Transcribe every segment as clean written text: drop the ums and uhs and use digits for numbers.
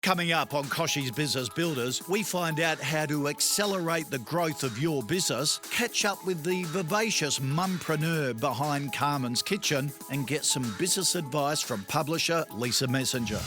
Coming up on Kochie's Business Builders, we find out how to accelerate the growth of your business, catch up with the vivacious mumpreneur behind Carmen's Kitchen, and get some business advice from publisher Lisa Messenger.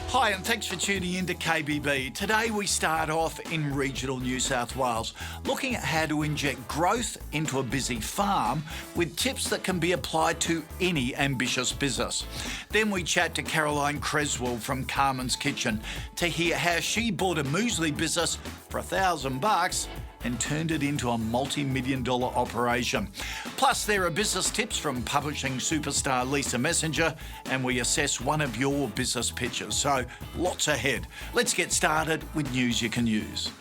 Hi, and thanks for tuning in to KBB. Today we start off in regional New South Wales, looking at how to inject growth into a busy farm with tips that can be applied to any ambitious business. Then we chat to Carolyn Creswell from Carmen's Kitchen to hear how she bought a muesli business for $1,000 and turned it into a multi-million-dollar operation. Plus, there are business tips from publishing superstar Lisa Messenger, and we assess one of your business pitches. So, lots ahead. Let's get started with news you can use.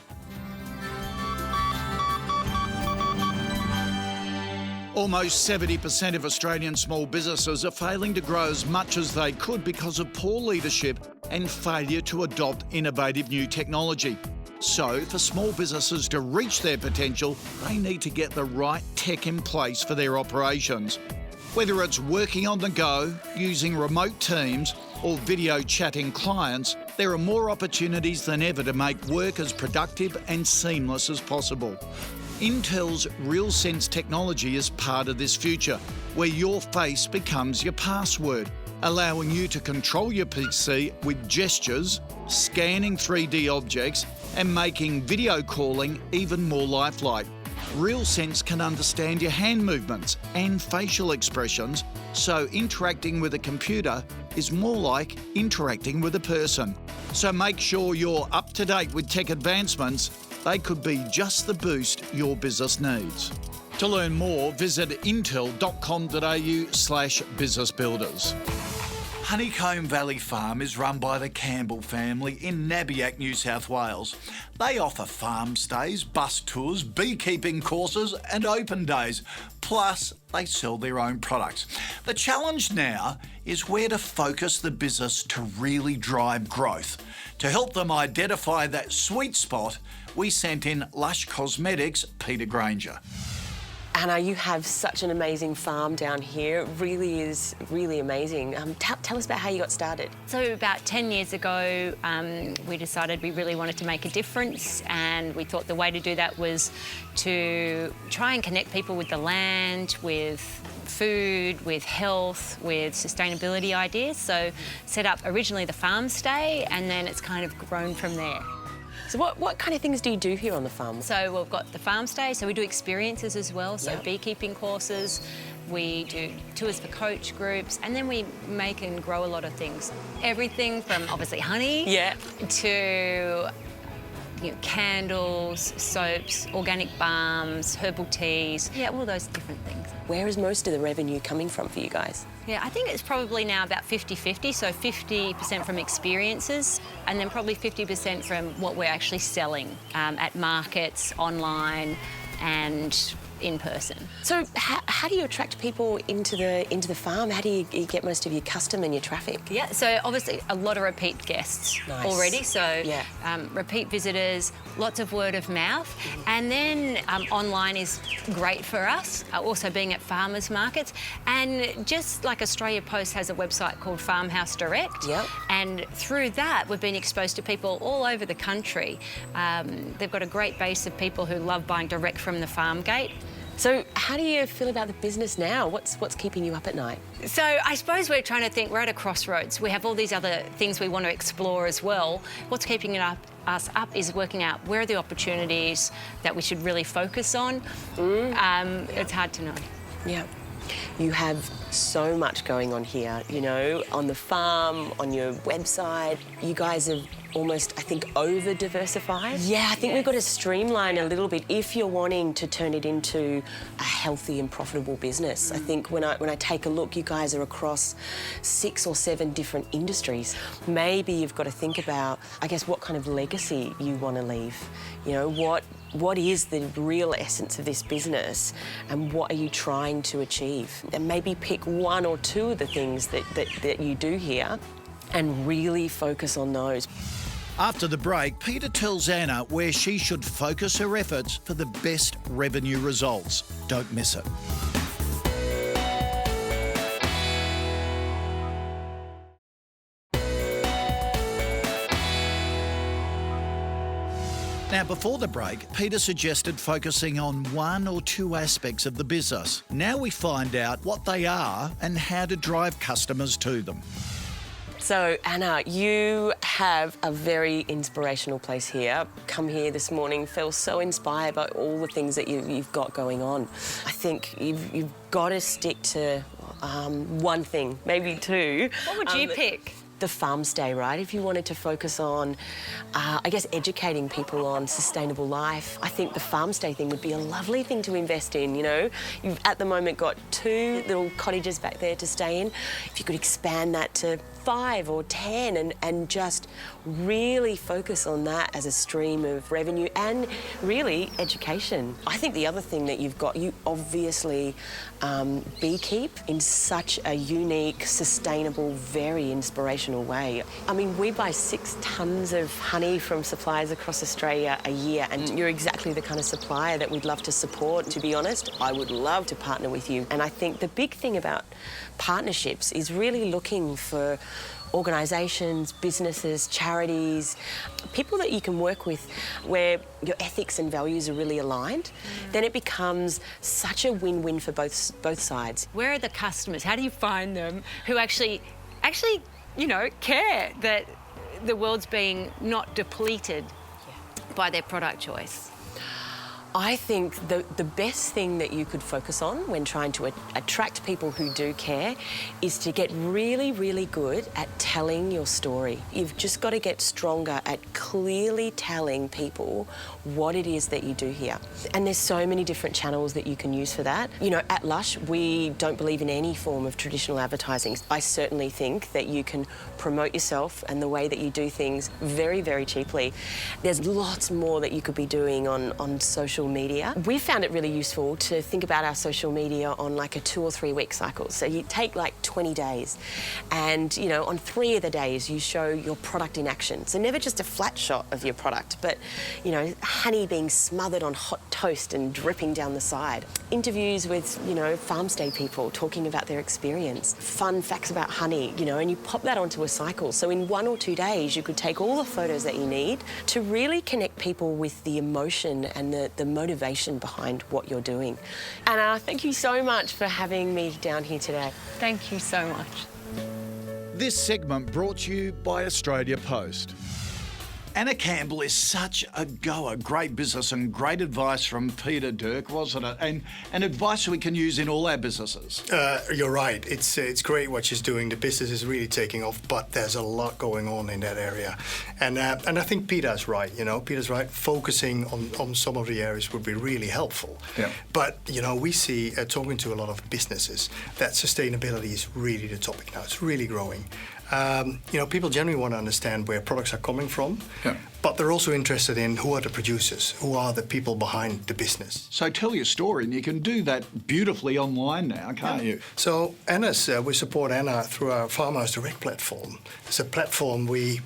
Almost 70% of Australian small businesses are failing to grow as much as they could because of poor leadership and failure to adopt innovative new technology. So, for small businesses to reach their potential, they need to get the right tech in place for their operations. Whether it's working on the go, using remote teams, or video chatting clients, there are more opportunities than ever to make work as productive and seamless as possible. Intel's RealSense technology is part of this future, where your face becomes your password, allowing you to control your PC with gestures, scanning 3D objects, and making video calling even more lifelike. RealSense can understand your hand movements and facial expressions, so interacting with a computer is more like interacting with a person. So make sure you're up to date with tech advancements. They could be just the boost your business needs. To learn more, visit intel.com.au/businessbuilders. Honeycomb Valley Farm is run by the Campbell family in Nabiac, New South Wales. They offer farm stays, bus tours, beekeeping courses and open days. Plus, they sell their own products. The challenge now is where to focus the business to really drive growth. To help them identify that sweet spot, we sent in Lush Cosmetics' Peter Granger. Anna, you have such an amazing farm down here. It really is really amazing. Tell us about how you got started. So about 10 years ago, we decided we really wanted to make a difference, and we thought the way to do that was to try and connect people with the land, with food, with health, with sustainability ideas. So set up originally the farm stay, and then it's kind of grown from there. So what kind of things do you do here on the farm? So we've got the farm stay, so we do experiences as well, so Yep. beekeeping courses, we do tours for coach groups, and then we make and grow a lot of things. Everything from obviously honey to candles, soaps, organic balms, herbal teas, all those different things. Where is most of the revenue coming from for you guys? Yeah, I think it's probably now about 50-50, so 50% from experiences and then probably 50% from what we're actually selling at markets, online and in person. So how do you attract people into the farm? How do you get most of your custom and your traffic? Yeah, so obviously a lot of repeat guests already, so repeat visitors, lots of word of mouth, and then online is great for us, also being at farmers markets, and just like Australia Post has a website called Farmhouse Direct, and through that we've been exposed to people all over the country. They've got a great base of people who love buying direct from the farm gate. So how do you feel about the business now? What's keeping you up at night? So I suppose we're trying to think, we're at a crossroads. We have all these other things we want to explore as well. What's keeping us up is working out where are the opportunities that we should really focus on. It's hard to know. Yeah. You have so much going on here, on the farm, on your website. You guys have almost, I think, over-diversified. Yeah, I think we've got to streamline a little bit if you're wanting to turn it into a healthy and profitable business. I think when I take a look, you guys are across 6 or 7 different industries. Maybe you've got to think about, I guess, what kind of legacy you want to leave. What is the real essence of this business and what are you trying to achieve? And maybe pick 1 or 2 of the things that you do here and really focus on those. After the break, Peter tells Anna where she should focus her efforts for the best revenue results. Don't miss it. Now, before the break, Peter suggested focusing on one or two aspects of the business. Now we find out what they are and how to drive customers to them. So, Anna, you have a very inspirational place here. Come here this morning, feel so inspired by all the things that you've got going on. I think you've got to stick to one thing, maybe two. What would you pick? The farm stay, right? If you wanted to focus on, I guess, educating people on sustainable life, I think the farm stay thing would be a lovely thing to invest in, you know? You've at the moment got 2 little cottages back there to stay in. If you could expand that to 5 or 10 and just really focus on that as a stream of revenue and really education. I think the other thing that you've got, you obviously beekeep in such a unique, sustainable, very inspirational way. I mean, we buy 6 tonnes of honey from suppliers across Australia a year, and you're exactly the kind of supplier that we'd love to support. To be honest, I would love to partner with you. And I think the big thing about partnerships is really looking for organisations, businesses, charities, people that you can work with where your ethics and values are really aligned. Then it becomes such a win-win for both sides. Where are the customers? How do you find them who actually, you know, care that the world's being not depleted by their product choice? I think the best thing that you could focus on when trying to attract people who do care is to get really, really good at telling your story. You've just got to get stronger at clearly telling people what it is that you do here. And there's so many different channels that you can use for that. You know, at Lush, we don't believe in any form of traditional advertising. I certainly think that you can promote yourself and the way that you do things very, very cheaply. There's lots more that you could be doing on social media. We found it really useful to think about our social media on like a 2 or 3 week cycle. So you take like 20 days and, you know, on 3 of the days you show your product in action. So never just a flat shot of your product, but, you know, honey being smothered on hot toast and dripping down the side. Interviews with, you know, farm stay people talking about their experience. Fun facts about honey, you know, and you pop that onto a cycle. So in 1 or 2 days you could take all the photos that you need to really connect people with the emotion and the motivation behind what you're doing. Anna, thank you so much for having me down here today. Thank you so much. This segment brought to you by Australia Post. Anna Campbell is such a goer. Great business and great advice from Peter Dirk, wasn't it? And advice we can use in all our businesses. You're right. It's great what she's doing. The business is really taking off, but there's a lot going on in that area. And I think Peter's right, you know. Peter's right. Focusing on some of the areas would be really helpful. Yeah. But, you know, we see, talking to a lot of businesses, that sustainability is really the topic now. It's really growing. You know, people generally want to understand where products are coming from, but they're also interested in who are the producers, who are the people behind the business. So tell your story, and you can do that beautifully online now, can't you? So we support Anna through our Farmhouse Direct platform. It's a platform we've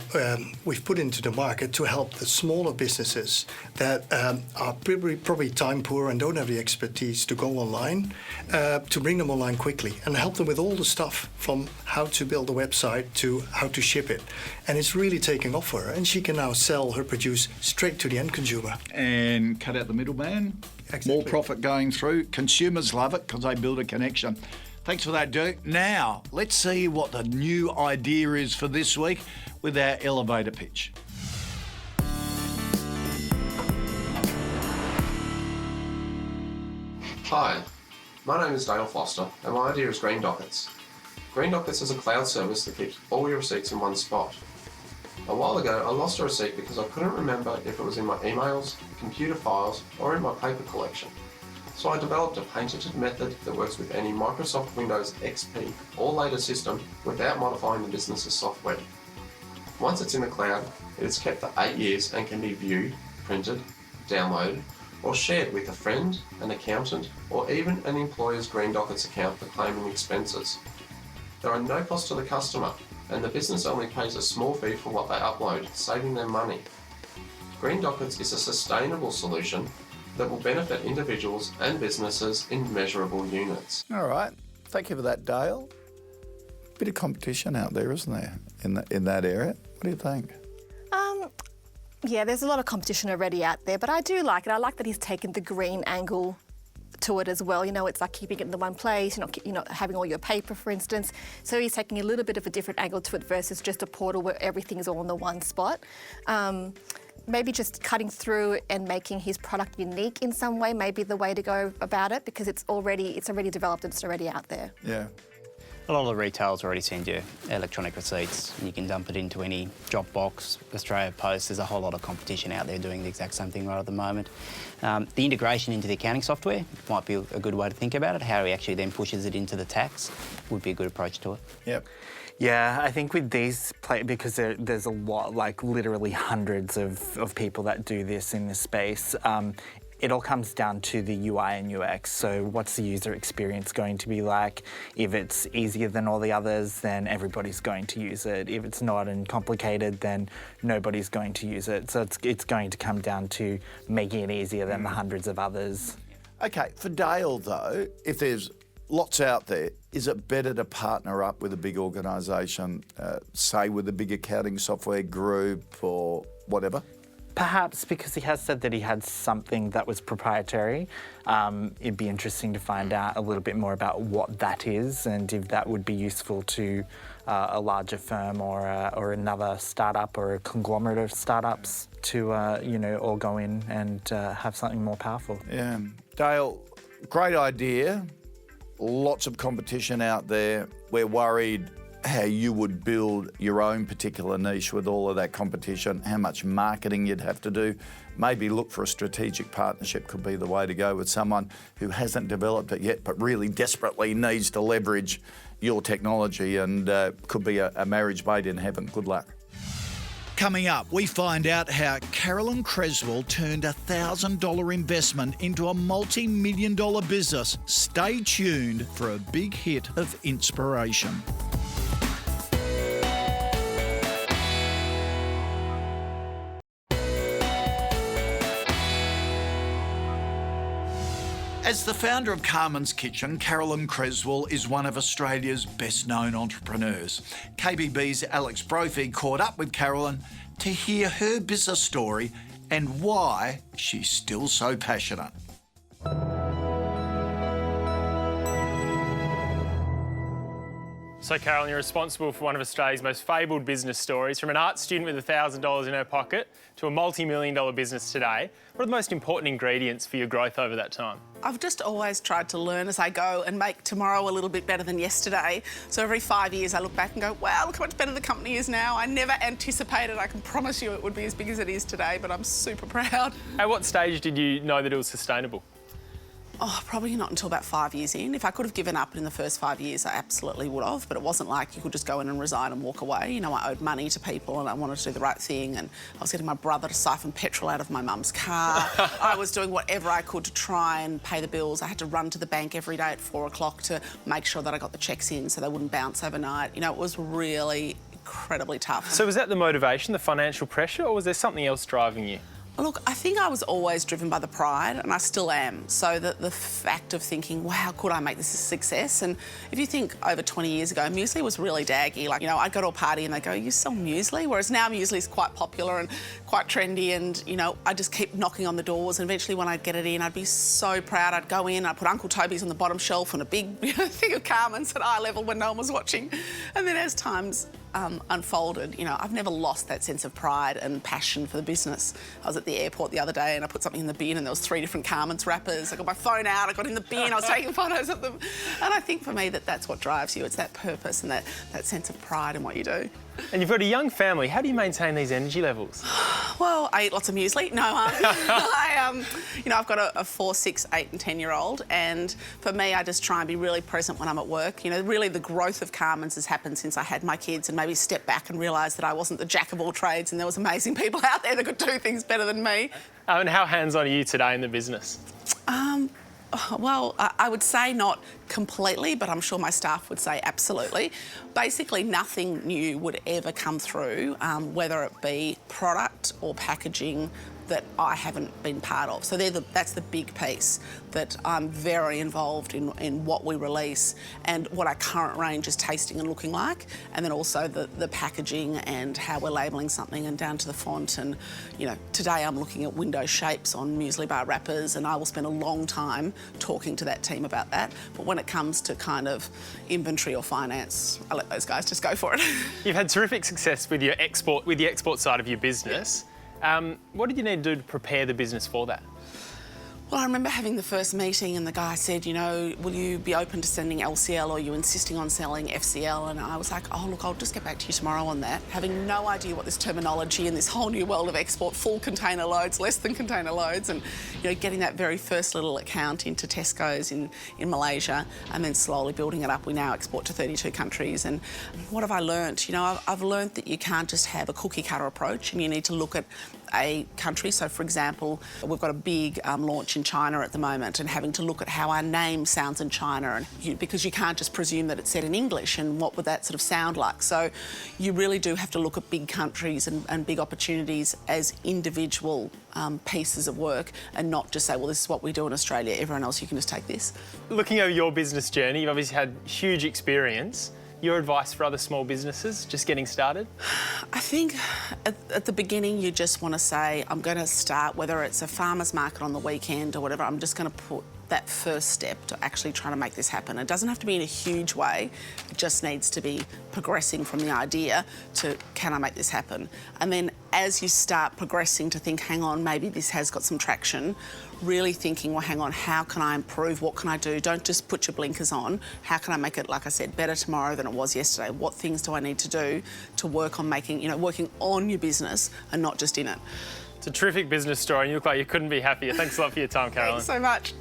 put into the market to help the smaller businesses that are probably time poor and don't have the expertise to go online, to bring them online quickly and help them with all the stuff from how to build a website to how to ship it. And it's really taking off for her. And she can now sell her produce straight to the end consumer. And cut out the middleman. Exactly. More profit going through. Consumers love it because they build a connection. Thanks for that, Dirk. Now, let's see what the new idea is for this week with our elevator pitch. Hi, my name is Dale Foster and my idea is Green Dockets. Green Dockets is a cloud service that keeps all your receipts in one spot. A while ago, I lost a receipt because I couldn't remember if it was in my emails, computer files, or in my paper collection. So I developed a patented method that works with any Microsoft Windows XP or later system without modifying the business's software. Once it's in the cloud, it is kept for 8 years and can be viewed, printed, downloaded, or shared with a friend, an accountant, or even an employer's Green Dockets account for claiming expenses. There are no costs to the customer, and the business only pays a small fee for what they upload, saving them money. Green Dockets is a sustainable solution that will benefit individuals and businesses in measurable units. All right. Thank you for that, Dale. Bit of competition out there, isn't there, in that area? What do you think? Yeah, there's a lot of competition already out there, but I do like it. I like that he's taken the green angle to it as well. You know, it's like keeping it in the one place, you're not having all your paper, for instance. So he's taking a little bit of a different angle to it versus just a portal where everything is all in the one spot. Maybe just cutting through and making his product unique in some way may be the way to go about it, because it's already developed and it's already out there. Yeah. A lot of the retailers already send you electronic receipts. You can dump it into any Dropbox, Australia Post. There's a whole lot of competition out there doing the exact same thing right at the moment. The integration into the accounting software might be a good way to think about it. How he actually then pushes it into the tax would be a good approach to it. Yep. Yeah, I think with these, because there's a lot, like literally hundreds of people that do this in this space, it all comes down to the UI and UX. So what's the user experience going to be like? If it's easier than all the others, then everybody's going to use it. If it's not and complicated, then nobody's going to use it. So it's going to come down to making it easier than the hundreds of others. Okay, for Dale though, if there's lots out there, is it better to partner up with a big organisation, say with a big accounting software group or whatever? Perhaps because he has said that he had something that was proprietary. It'd be interesting to find out a little bit more about what that is and if that would be useful to a larger firm or another startup or a conglomerate of startups to, all go in and have something more powerful. Yeah. Dale, great idea. Lots of competition out there. We're worried how you would build your own particular niche with all of that competition, how much marketing you'd have to do. Maybe look for a strategic partnership could be the way to go with someone who hasn't developed it yet but really desperately needs to leverage your technology, and could be a marriage made in heaven. Good luck. Coming up, we find out how Carolyn Creswell turned a $1,000 investment into a multi-million-dollar business. Stay tuned for a big hit of inspiration. As the founder of Carmen's Kitchen, Carolyn Creswell is one of Australia's best-known entrepreneurs. KBB's Alex Brophy caught up with Carolyn to hear her business story and why she's still so passionate. So, Carolyn, you're responsible for one of Australia's most fabled business stories, from an art student with $1,000 in her pocket to a multi-million-dollar business today. What are the most important ingredients for your growth over that time? I've just always tried to learn as I go and make tomorrow a little bit better than yesterday. So every 5 years I look back and go, wow, look how much better the company is now. I never anticipated, I can promise you, it would be as big as it is today, but I'm super proud. At what stage did you know that it was sustainable? Oh, probably not until about 5 years in. If I could have given up in the first 5 years, I absolutely would have, but it wasn't like you could just go in and resign and walk away. You know, I owed money to people and I wanted to do the right thing, and I was getting my brother to siphon petrol out of my mum's car. I was doing whatever I could to try and pay the bills. I had to run to the bank every day at 4 o'clock to make sure that I got the checks in so they wouldn't bounce overnight. You know, it was really incredibly tough. So was that the motivation, the financial pressure, or was there something else driving you? Look, I think I was always driven by the pride, and I still am. So the fact of thinking, wow, could I make this a success? And if you think over 20 years ago, muesli was really daggy. Like, you know, I'd go to a party and they'd go, you sell muesli? Whereas now muesli is quite popular and quite trendy, and, you know, I just keep knocking on the doors, and eventually when I'd get it in, I'd be so proud. I'd go in, I'd put Uncle Toby's on the bottom shelf and a big thing of Carmen's at eye level when no one was watching. And then as time's unfolded, you know, I've never lost that sense of pride and passion for the business. I was at the airport the other day and I put something in the bin and there was 3 different Carmen's wrappers. I got my phone out, I got in the bin, I was taking photos of them. And I think for me that's what drives you. It's that purpose and that sense of pride in what you do. And you've got a young family. How do you maintain these energy levels? Well, I eat lots of muesli. No, I've got a 4, 6, 8 and 10-year-old, and for me, I just try and be really present when I'm at work. You know, really the growth of Carmen's has happened since I had my kids, and maybe step back and realise that I wasn't the jack of all trades and there was amazing people out there that could do things better than me. And how hands-on are you today in the business? Well, I would say not completely, but I'm sure my staff would say absolutely. Basically, nothing new would ever come through, whether it be product or packaging, that I haven't been part of. So that's the big piece, that I'm very involved in what we release and what our current range is tasting and looking like, and then also the packaging and how we're labelling something and down to the font. And, you know, today I'm looking at window shapes on muesli bar wrappers, and I will spend a long time talking to that team about that. But when it comes to kind of inventory or finance, I let those guys just go for it. You've had terrific success with the export side of your business. What did you need to do to prepare the business for that? Well, I remember having the first meeting and the guy said, you know, will you be open to sending LCL, or are you insisting on selling FCL? And I was like, oh, look, I'll just get back to you tomorrow on that. Having no idea what this terminology in this whole new world of export, full container loads, less than container loads, and, you know, getting that very first little account into Tesco's in Malaysia, and then slowly building it up. We now export to 32 countries. And what have I learnt? You know, I've learnt that you can't just have a cookie cutter approach, and you need to look at a country. So, for example, we've got a big launch in China at the moment, and having to look at how our name sounds in China, and because you can't just presume that it's said in English, and what would that sort of sound like. So you really do have to look at big countries and big opportunities as individual pieces of work, and not just say, well, this is what we do in Australia, everyone else, you can just take this. Looking over your business journey, you've obviously had huge experience. Your advice for other small businesses just getting started? I think at the beginning you just want to say, I'm going to start, whether it's a farmer's market on the weekend or whatever, I'm just going to put that first step to actually trying to make this happen. It doesn't have to be in a huge way, it just needs to be progressing from the idea to, can I make this happen? And then as you start progressing to think, hang on, maybe this has got some traction, really thinking, well, hang on, how can I improve? What can I do? Don't just put your blinkers on. How can I make it, like I said, better tomorrow than it was yesterday? What things do I need to do to work on making, you know, working on your business and not just in it? It's a terrific business story, and you look like you couldn't be happier. Thanks a lot for your time, Carolyn. Thanks so much.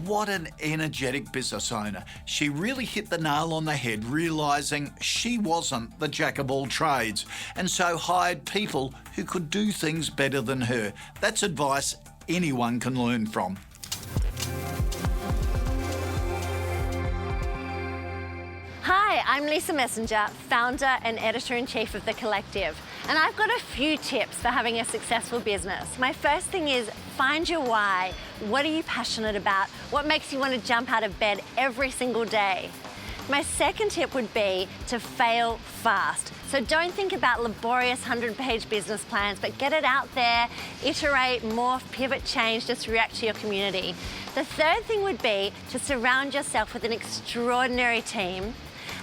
What an energetic business owner. She really hit the nail on the head, realising she wasn't the jack of all trades, and so hired people who could do things better than her. That's advice anyone can learn from. Hi, I'm Lisa Messenger, founder and editor-in-chief of The Collective, and I've got a few tips for having a successful business. My first thing is find your why. What are you passionate about? What makes you want to jump out of bed every single day? My second tip would be to fail fast. So don't think about laborious 100-page business plans, but get it out there, iterate, morph, pivot, change, just react to your community. The third thing would be to surround yourself with an extraordinary team.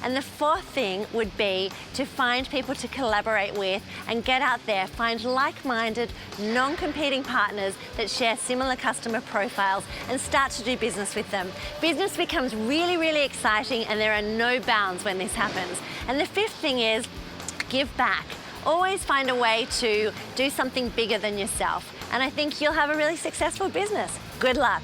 And the fourth thing would be to find people to collaborate with and get out there, find like-minded, non-competing partners that share similar customer profiles and start to do business with them. Business becomes really, really exciting, and there are no bounds when this happens. And the fifth thing is give back. Always find a way to do something bigger than yourself. And I think you'll have a really successful business. Good luck.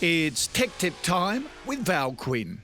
It's Tech Tip time with Val Queen.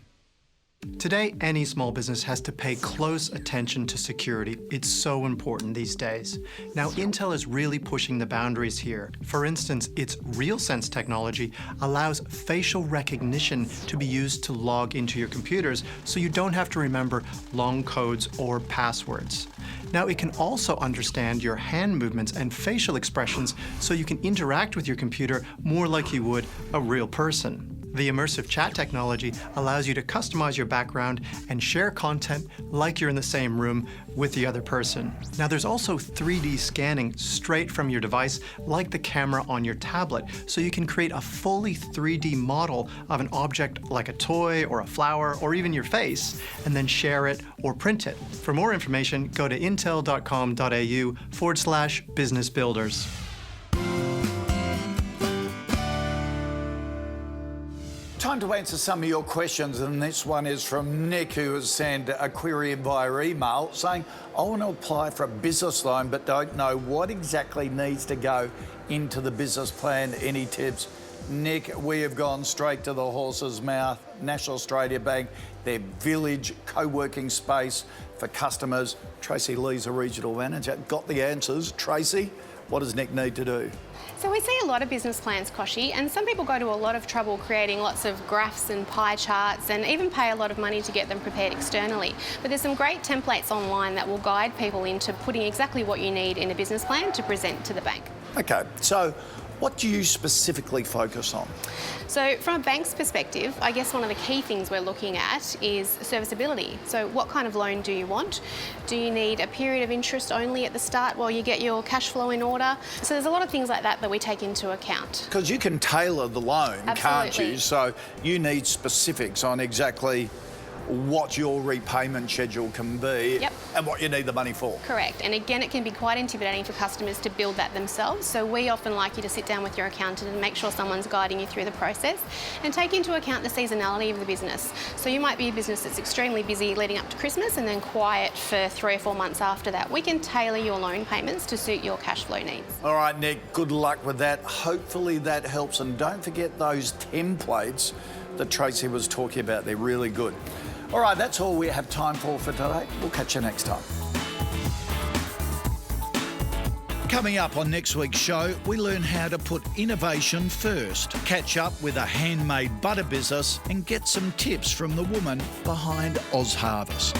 Today, any small business has to pay close attention to security. It's so important these days. Now, Intel is really pushing the boundaries here. For instance, its RealSense technology allows facial recognition to be used to log into your computers, so you don't have to remember long codes or passwords. Now, it can also understand your hand movements and facial expressions, so you can interact with your computer more like you would a real person. The immersive chat technology allows you to customize your background and share content like you're in the same room with the other person. Now, there's also 3D scanning straight from your device, like the camera on your tablet, so you can create a fully 3D model of an object like a toy or a flower or even your face, and then share it or print it. For more information, go to intel.com.au/businessbuilders. Time to answer some of your questions, and this one is from Nick, who has sent a query in via email saying, I want to apply for a business loan but don't know what exactly needs to go into the business plan. Any tips? Nick, we have gone straight to the horse's mouth. National Australia Bank, their village co-working space for customers. Tracy Lee's a regional manager. Got the answers. Tracy, what does Nick need to do? So we see a lot of business plans, Kochie, and some people go to a lot of trouble creating lots of graphs and pie charts and even pay a lot of money to get them prepared externally. But there's some great templates online that will guide people into putting exactly what you need in a business plan to present to the bank. Okay, so what do you specifically focus on? So from a bank's perspective, I guess one of the key things we're looking at is serviceability. So what kind of loan do you want? Do you need a period of interest only at the start while you get your cash flow in order? So there's a lot of things like that that we take into account. Because you can tailor the loan, can't Absolutely. you? So you need specifics on exactly what your repayment schedule can be. Yep. And what you need the money for. Correct. And again, it can be quite intimidating for customers to build that themselves. So we often like you to sit down with your accountant and make sure someone's guiding you through the process and take into account the seasonality of the business. So you might be a business that's extremely busy leading up to Christmas and then quiet for 3 or 4 months after that. We can tailor your loan payments to suit your cash flow needs. All right, Nick, good luck with that. Hopefully that helps. And don't forget those templates that Tracy was talking about. They're really good. All right, that's all we have time for today. We'll catch you next time. Coming up on next week's show, we learn how to put innovation first, catch up with a handmade butter business and get some tips from the woman behind Oz Harvest.